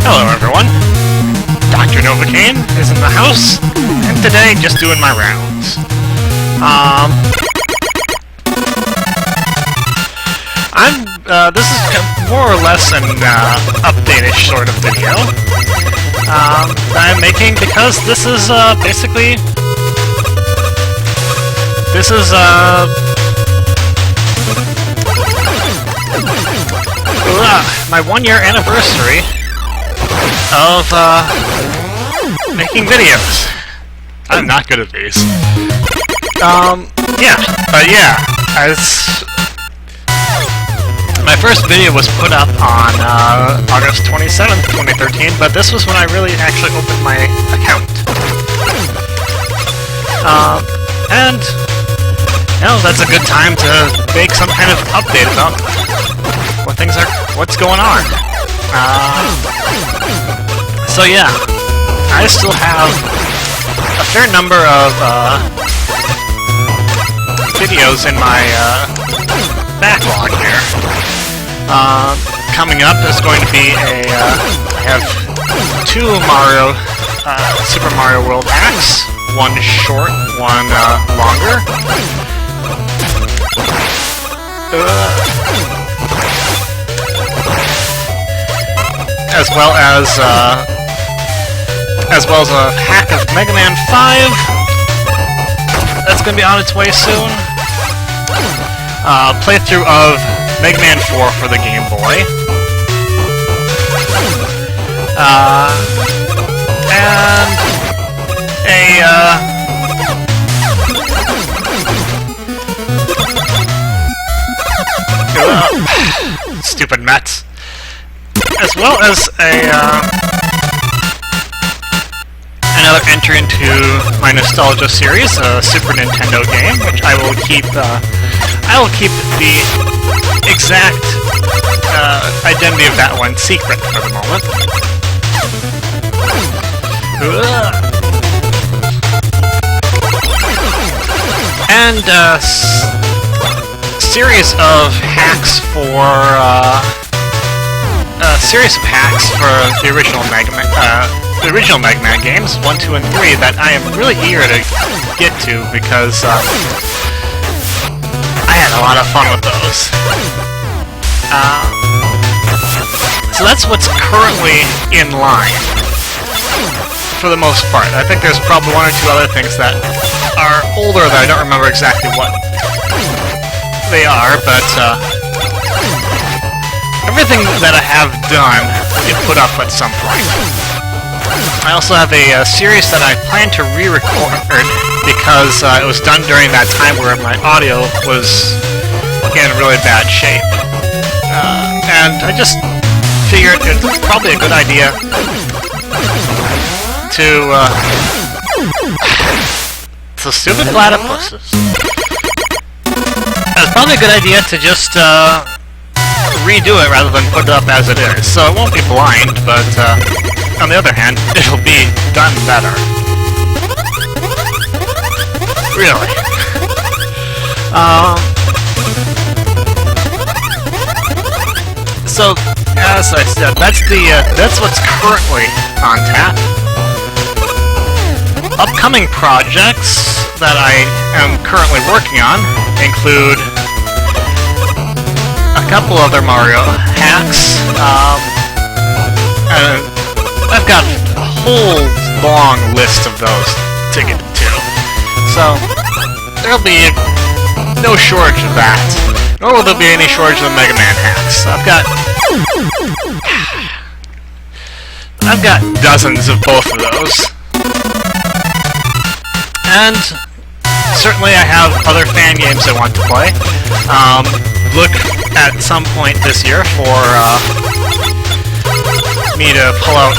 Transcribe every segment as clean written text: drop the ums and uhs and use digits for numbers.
Hello everyone, Dr. Novocaine is in the house, and today just doing my rounds. This is more or less an update-ish sort of video that I'm making because this is basically my 1-year anniversary of making videos. I'm not good at these. My first video was put up on August 27th, 2013, but this was when I really actually opened my account. And that's a good time to make some kind of update about what's going on. So yeah, I still have a fair number of videos in my backlog here. Coming up is going to be I have 2 Super Mario World hacks, one short, one longer. As well as a hack of Mega Man 5 that's going to be on its way soon. Playthrough of Mega Man 4 for the Game Boy. And stupid Mets. As well as another entry into my nostalgia series, a Super Nintendo game, which I will keep the exact identity of that one secret for the moment. And series of hacks for the original Mega Man games, 1, 2, and 3, that I am really eager to get to because I had a lot of fun with those. So that's what's currently in line, for the most part. I think there's probably 1 or 2 other things that are older that I don't remember exactly what they are, but everything that I have done will get put up at some point. I also have a series that I plan to re-record because it was done during that time where my audio was in really bad shape. And I just figured it's probably a good idea to stupid platypuses. It's probably a good idea to just redo it rather than put it up as it is. So it won't be blind, but on the other hand, it'll be done better. Really. So, as I said, that's what's currently on tap. Upcoming projects that I am currently working on include a couple other Mario hacks. I've got a whole long list of those to get to. So, there'll be no shortage of that. Nor will there be any shortage of the Mega Man hacks. I've got dozens of both of those. And certainly I have other fan games I want to play. Look at some point this year for me to pull out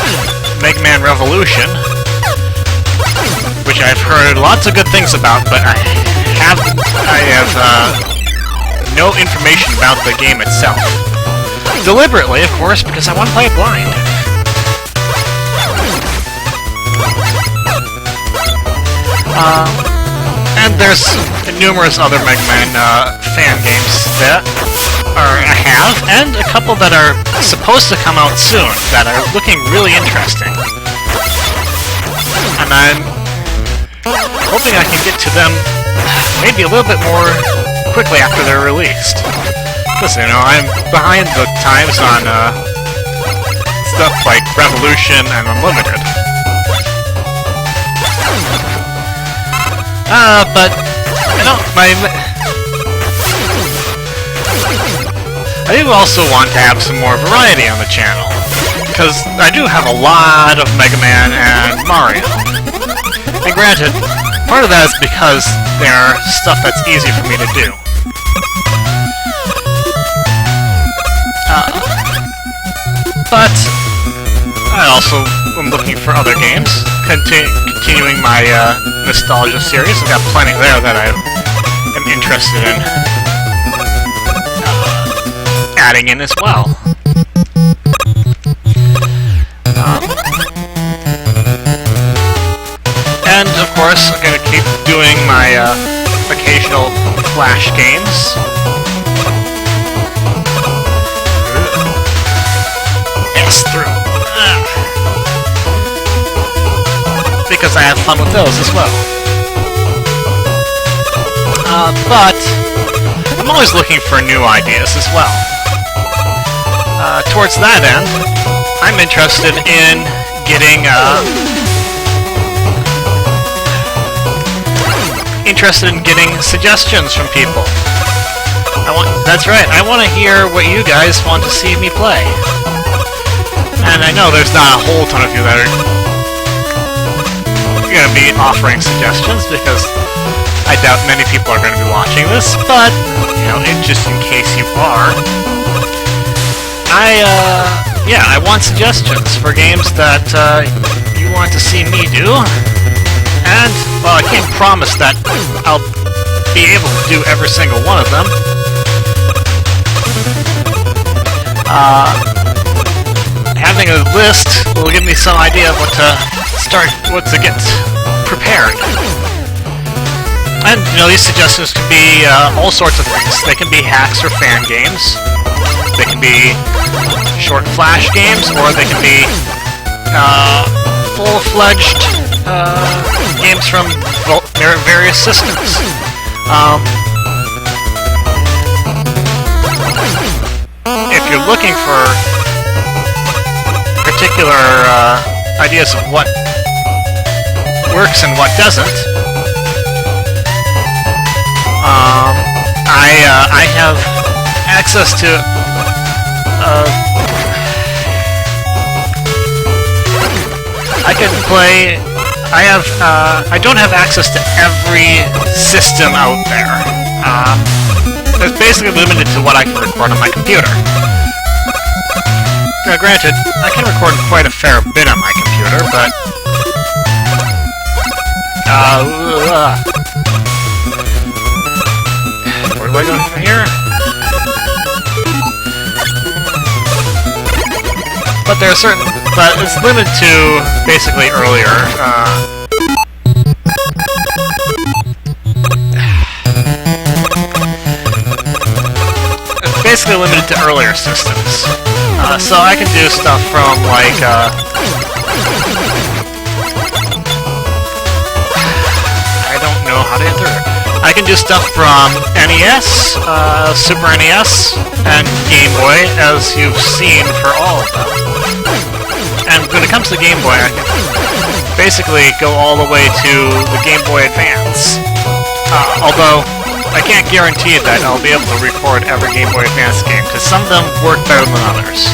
Mega Man Revolution, which I've heard lots of good things about, but I have no information about the game itself. Deliberately, of course, because I want to play it blind. And there's numerous other Mega Man fan games that I have, and a couple that are supposed to come out soon that are looking really interesting. And I'm hoping I can get to them maybe a little bit more quickly after they're released. Listen, you know, I'm behind the times on stuff like Revolution and Unlimited. But I do also want to have some more variety on the channel, because I do have a lot of Mega Man and Mario. And granted, part of that is because they're stuff that's easy for me to do. But I also am looking for other games, continuing my nostalgia series. I've got plenty there that I am interested in adding in as well. And of course, I'm going to keep doing my occasional Flash games. Through. Because I have fun with those as well. But I'm always looking for new ideas as well. Towards that end, I'm interested in getting suggestions from people. That's right, I want to hear what you guys want to see me play. And I know there's not a whole ton of you that are going to be offering suggestions, because I doubt many people are going to be watching this, but, you know, just in case you are, I want suggestions for games that you want to see me do, and, well, I can't promise that I'll be able to do every single one of them. Having a list will give me some idea of what to get prepared. And, you know, these suggestions can be all sorts of things. They can be hacks or fan games. They can be short Flash games, or they can be full-fledged games from various systems. If you're looking for particular ideas of what works and what doesn't, I have access to I can play. I don't have access to every system out there. It's basically limited to what I can record on my computer. Now, granted, I can record quite a fair bit on my computer, but... where do I go from here? But there are certain... But it's limited to, basically, earlier, it's basically limited to earlier systems. So I can do stuff from, like, I don't know how to enter it. I can do stuff from NES, Super NES, and Game Boy, as you've seen for all of them. And when it comes to Game Boy, I can basically go all the way to the Game Boy Advance. Although, I can't guarantee that I'll be able to record every Game Boy Advance game, because some of them work better than others.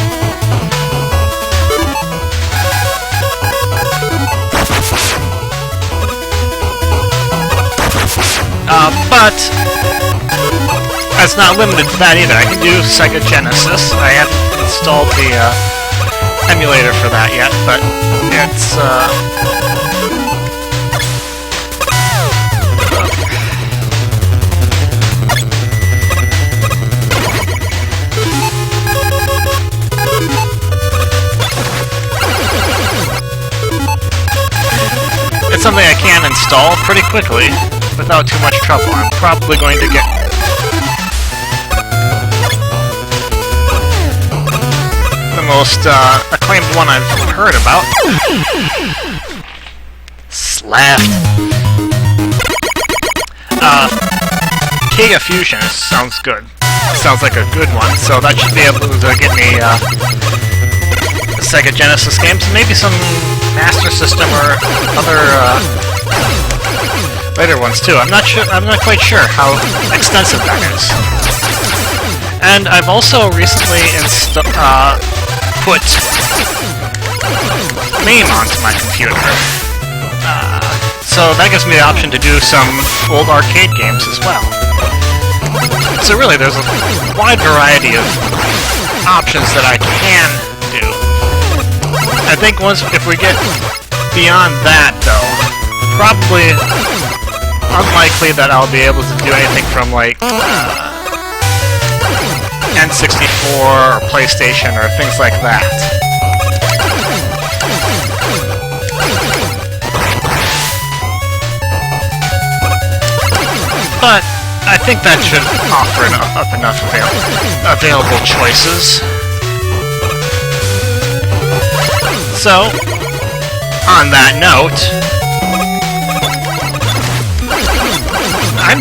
But it's not limited to that either. I can do Sega Genesis. I haven't installed the emulator for that yet, but it's it's something I can install pretty quickly without too much trouble. I'm probably going to get most acclaimed one I've heard about. Slapped. Kega Fusion sounds good. Sounds like a good one, so that should be able to get me the Sega Genesis games, maybe some Master System or other later ones too. I'm not quite sure how extensive that is. And I've also recently put MAME onto my computer. So that gives me the option to do some old arcade games as well. So really, there's a wide variety of options that I can do. I think if we get beyond that, though, probably unlikely that I'll be able to do anything from, like, N64 or PlayStation or things like that. But I think that should offer up enough available choices. So, on that note, I'm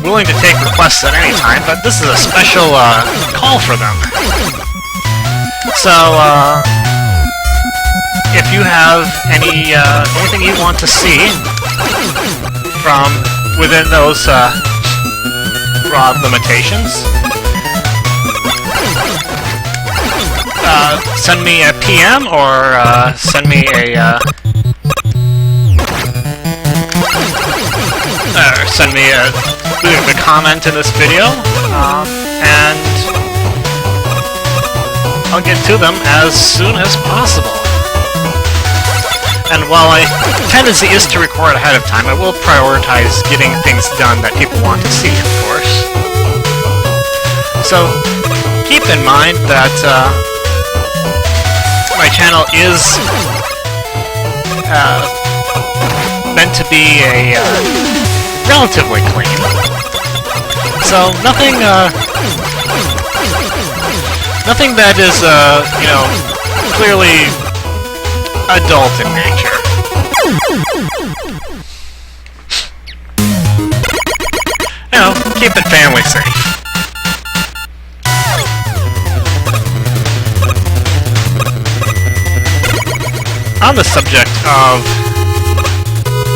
willing to take requests at any time, but this is a special call for them. So, if you have anything you want to see from within those broad limitations, send me a PM or send me a leave a comment in this video, and I'll get to them as soon as possible. And while my tendency is to record ahead of time, I will prioritize getting things done that people want to see, of course. So, keep in mind that my channel is meant to be a relatively clean. So, nothing that is, clearly adult in nature. Keep it family safe. On the subject of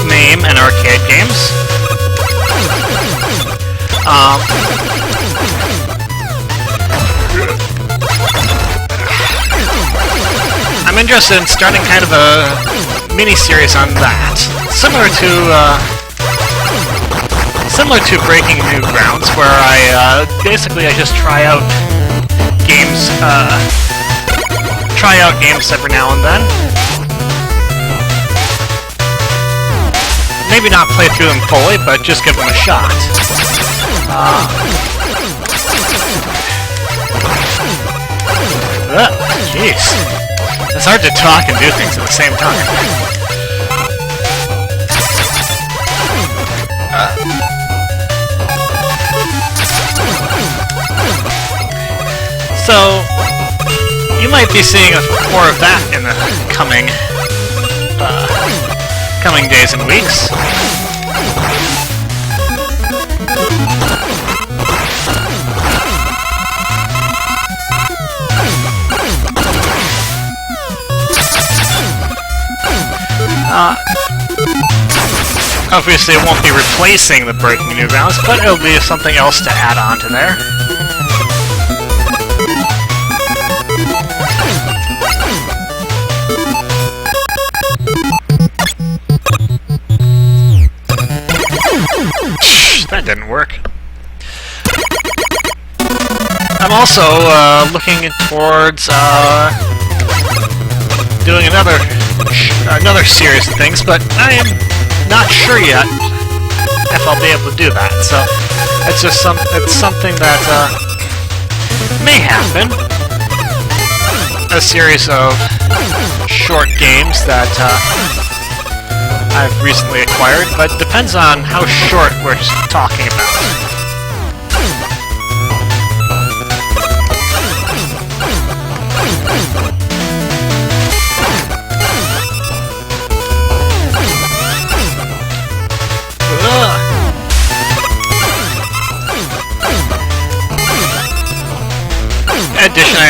MAME and arcade games, I'm interested in starting kind of a mini-series on that, similar to Breaking New Grounds, where I just try out games every now and then. Maybe not play through them fully, but just give them a shot. Jeez. It's hard to talk and do things at the same time. So, you might be seeing more of that in the coming days and weeks. Obviously, it won't be replacing the Breaking New Grounds, but it'll be something else to add on to there. That didn't work. I'm also looking towards doing another series of things, but I am not sure yet if I'll be able to do that. So it's just something that may happen. A series of short games that I've recently acquired, but depends on how short we're talking about.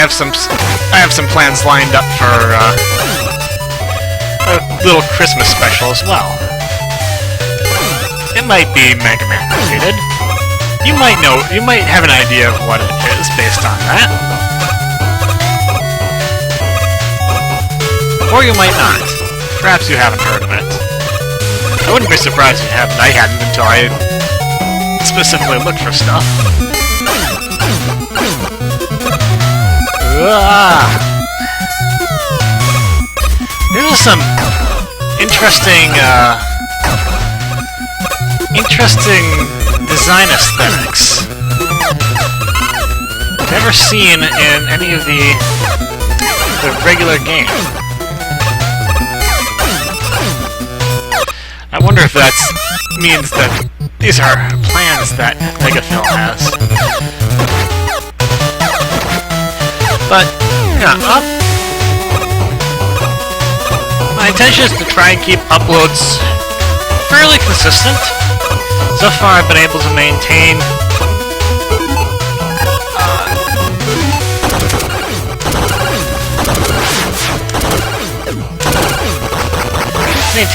have some plans lined up for a little Christmas special as well. It might be Mega Man related. You might have an idea of what it is based on that. Or you might not. Perhaps you haven't heard of it. I wouldn't be surprised if you haven't. I hadn't until I specifically looked for stuff. There's some interesting design aesthetics never seen in any of the regular game. I wonder if that means that these are plans that Megaphil has. But yeah, my intention is to try and keep uploads fairly consistent. So far I've been able to maintain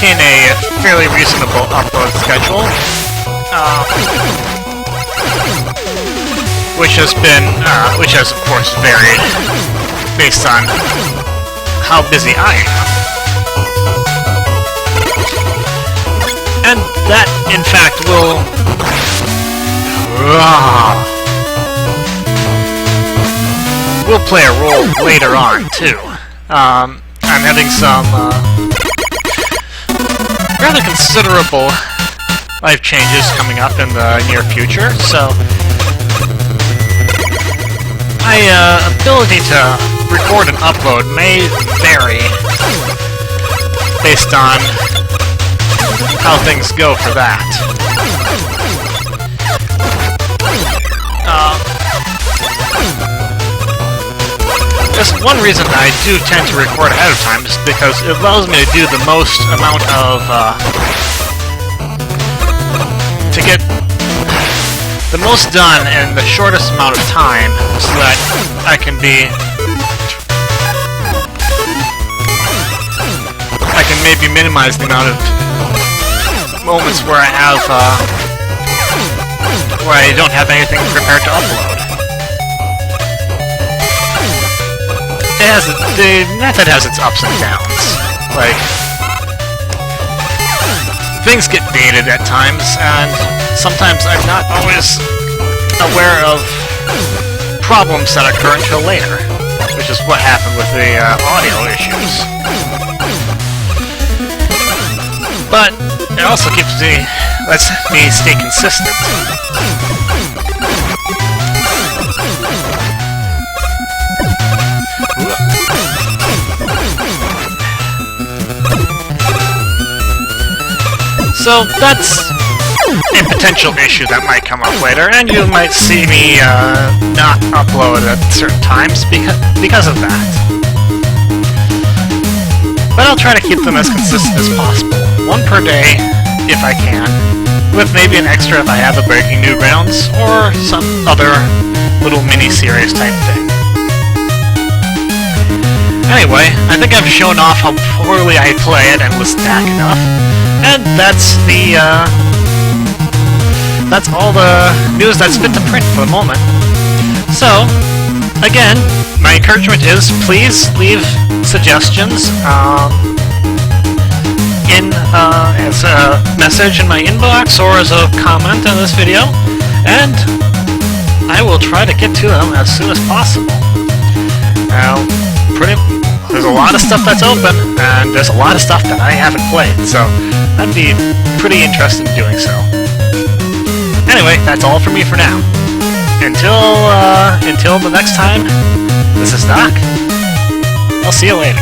a fairly reasonable upload schedule, which has of course varied based on how busy I am. And that, in fact, will play a role later on, too. I'm having some rather considerable life changes coming up in the near future, so my ability to record and upload may vary based on how things go for that. Just one reason I do tend to record ahead of time is because it allows me to do the most amount of to get the most done in the shortest amount of time, so that I can maybe minimize the amount of moments where where I don't have anything prepared to upload. The method has its ups and downs. Like, things get dated at times, and sometimes I'm not always aware of problems that occur until later, which is what happened with the audio issues. But it also lets me stay consistent. So that's a potential issue that might come up later, and you might see me not upload at certain times because of that. But I'll try to keep them as consistent as possible. One per day, if I can, with maybe an extra if I have a Breaking New Grounds, or some other little mini-series type thing. Anyway, I think I've shown off how poorly I play it and was stack enough, and that's all the news that's fit to print for the moment. So, again, my encouragement is please leave suggestions as a message in my inbox or as a comment on this video, and I will try to get to them as soon as possible. Now, there's a lot of stuff that's open, and there's a lot of stuff that I haven't played, so I'd be pretty interested in doing so. Anyway, that's all for me for now. Until the next time, this is Doc. I'll see you later.